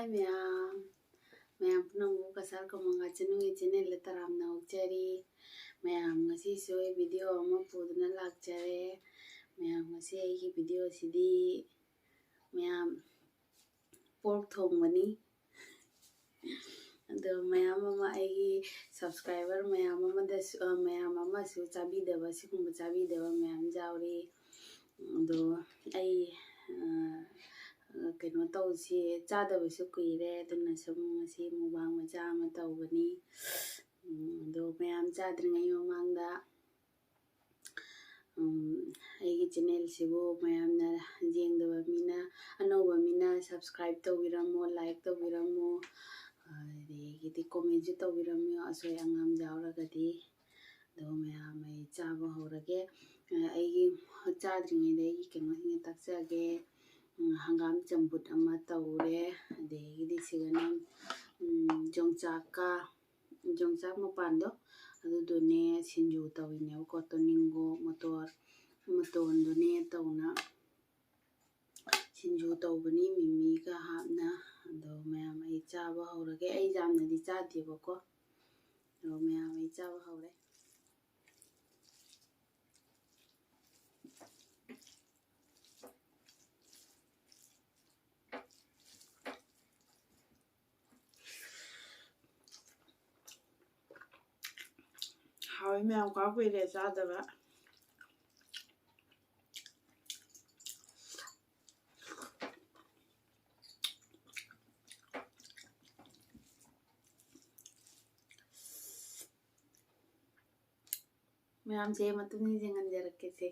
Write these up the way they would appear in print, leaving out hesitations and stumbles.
Hi ma'am punangbu kasar kamanga chinungi channel le taramna ukchari ma'am ngasi soy video ama puduna lakchare ma'am ngasi aigi video sidi ma'am pork thongmani ado ma'am ama aigi subscriber ma'am ama su chabi deba sigumba chabi deba ma'am jauri ado ai kꯩꯅꯣ ꯇꯧꯁꯤ ꯆꯥꯗꯕꯁꯨ ꯀꯨꯏꯔꯦ ꯑꯗꯨꯅ ꯁꯨꯝ ꯉꯁꯤ mukbang ꯃꯆꯥ ꯑꯃ ꯇꯧꯕꯅꯤ ꯑꯗꯣ ꯃꯌꯥꯝ ꯆꯥꯗ꯭ꯔꯤꯉꯩ ꯃꯃꯥꯡꯗ ꯑꯩꯒꯤ ꯆꯦꯅꯦꯜꯁꯤꯕꯨ ꯃꯌꯥꯝꯅ ꯌꯦꯡꯗꯕ ꯃꯤꯅ ꯑꯅꯧꯕ ꯃꯤꯅ ꯁꯕꯁꯀ꯭ꯔꯥꯏꯕ ꯇꯧꯕꯤꯔꯝꯃꯣ ꯂꯥꯏꯛ ꯇꯧꯕꯤꯔꯝꯃꯣ ꯑꯗꯒꯤꯗꯤ ꯀꯣꯃꯦꯟꯁꯨ ꯇꯧꯕꯤꯔꯝꯃꯣ ꯑꯁꯣꯏ ꯑꯉꯥꯝ ꯌꯥꯎꯔꯒꯗꯤ ꯑꯗꯣ ꯃꯌꯥꯝ ꯑꯩ ꯆꯥꯕ ꯍꯧꯔꯒꯦ ꯑꯩꯒꯤ ꯆꯥꯗ꯭ꯔꯤꯉꯩꯗ ꯑꯩꯒꯤ ꯀꯩꯅꯣꯁꯤꯡ ꯇꯥꯛꯆꯒꯦ ꯍꯪꯒꯥꯝ ꯆꯝꯐꯨꯠ ꯑꯃ ꯇꯧꯔꯦ ꯑꯗꯒꯤꯗꯤ ꯁꯤꯒꯅ ꯌꯣꯡꯆꯥꯛ ꯃꯄꯥꯟꯗꯣ ꯑꯗꯨꯗꯨꯅꯦ ꯁꯤꯡꯖꯨ ꯇꯧꯔꯤꯅꯦꯕꯀꯣ ꯇꯣꯅꯤꯡꯒꯣ ꯃꯇꯣꯟꯗꯨꯅꯦ ꯇꯧꯅ ꯁꯤꯡꯖꯨ ꯇꯧꯕꯅꯤ ꯃꯤꯃꯤꯒ ꯍꯥꯞꯅ ꯑꯗꯣ ꯃꯌꯥꯝ ꯑꯩ ꯆꯥꯕ ꯍꯧꯔꯒꯦ ꯑꯩ ꯌꯥꯝꯅꯗꯤ ꯆꯥꯗꯦꯕꯀꯣ ꯑꯗꯣ ꯃꯌꯥꯝ ꯑꯩ ꯆꯥꯕ ꯍꯧꯔꯦ ꯍꯥꯎꯏ ꯃꯌꯥꯝ ꯀꯥ ꯀꯨꯏꯔꯦ ꯆꯥꯗꯕ ꯃꯌꯥꯝꯁꯦ ꯃꯇꯨꯡ ꯌꯦꯡꯍꯟꯖꯔꯛꯀꯦꯁꯦ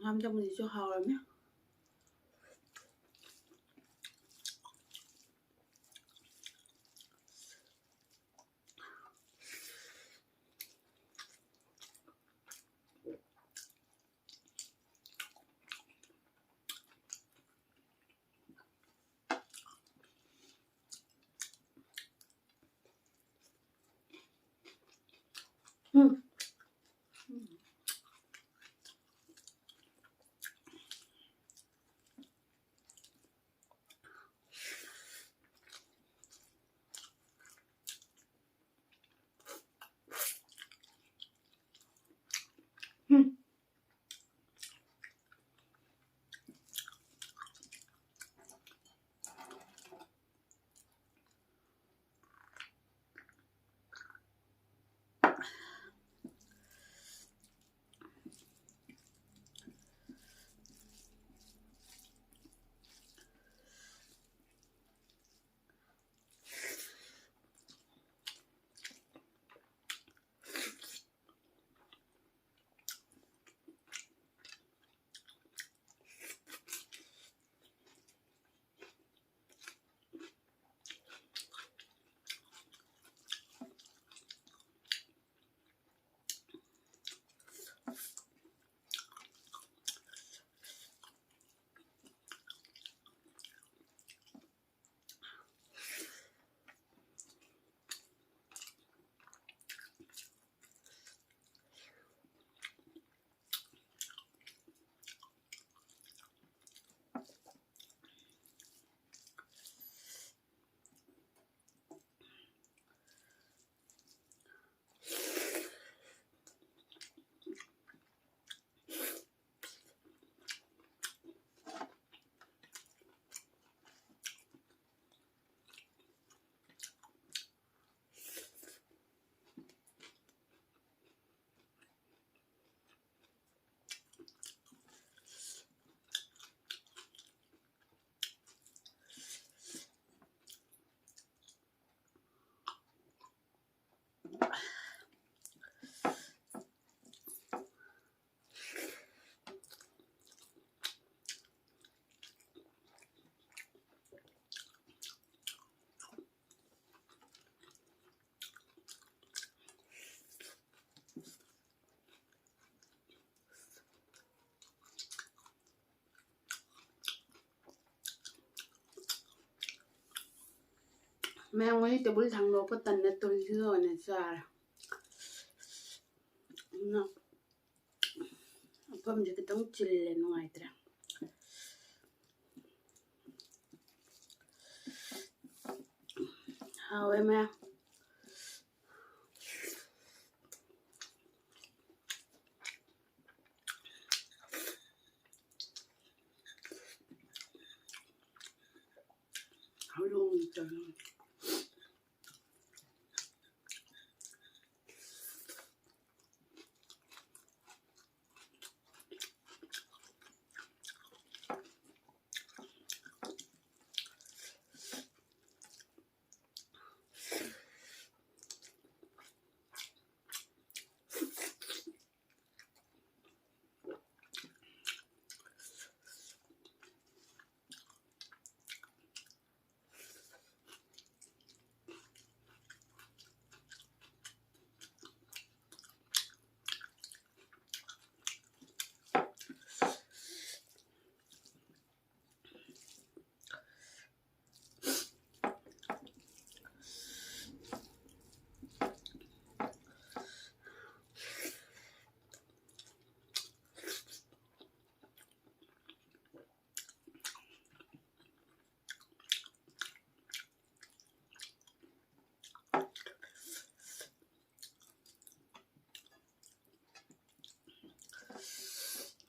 hangam chambutꯁꯤꯁꯨ ꯍꯥꯎꯔꯝꯃꯦ Mẹ mới tebul thằng lô bắt tần net tôi chưa này sao nó phẩm gì cái tông chili lên ngoài tra how em à how luôn trời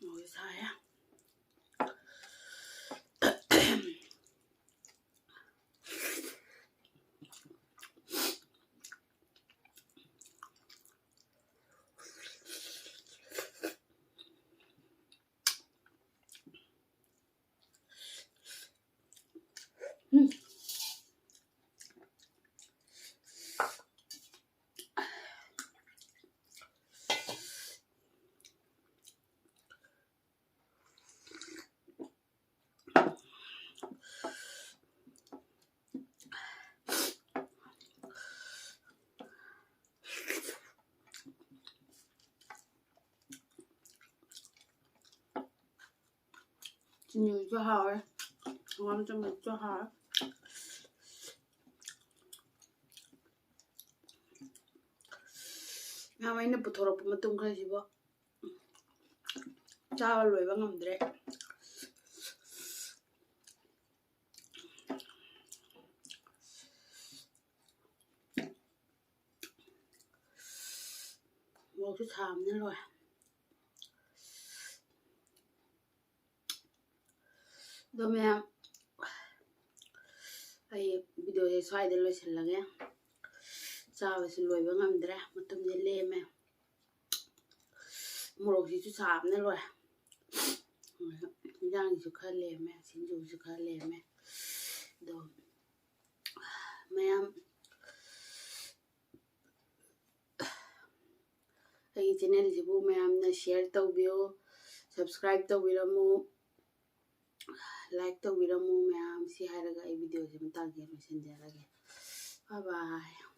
ngồi sai á nhiều cho hỏi ngon cho mình cho hỏi 야 이제 부터럽으면 뚱그러지고 짜를 왜 방금들에 một chút thảm nữa rồi 그러면 이 비디오에 소화될 로실라게 짜와서 로이 방금들에 뭐좀 젤레메 모로시 chút thảm nữa rồi giang chút khá lềme xin chút khá lềme rồi mẹ ꯑꯩꯒꯤ ꯆꯦꯅꯦꯜꯁꯤꯕꯨ ꯃꯌꯥꯝꯅ ꯁꯤꯌꯔ ꯇꯧꯕꯤꯌꯨ subscribe ꯇꯧꯕꯤꯔꯝꯃꯨ like ꯇꯧꯕꯤꯔꯝꯃꯨ ꯃꯌꯥꯝ ꯁꯤ ꯍꯥꯏꯔꯒ ꯑꯩ ꯚꯤꯗꯤꯑꯣꯁꯤ ꯃꯇꯥꯡꯁꯤ ꯂꯣꯏꯁꯤꯟꯖꯔꯒꯦ ꯕꯥꯏ ꯕꯥꯏ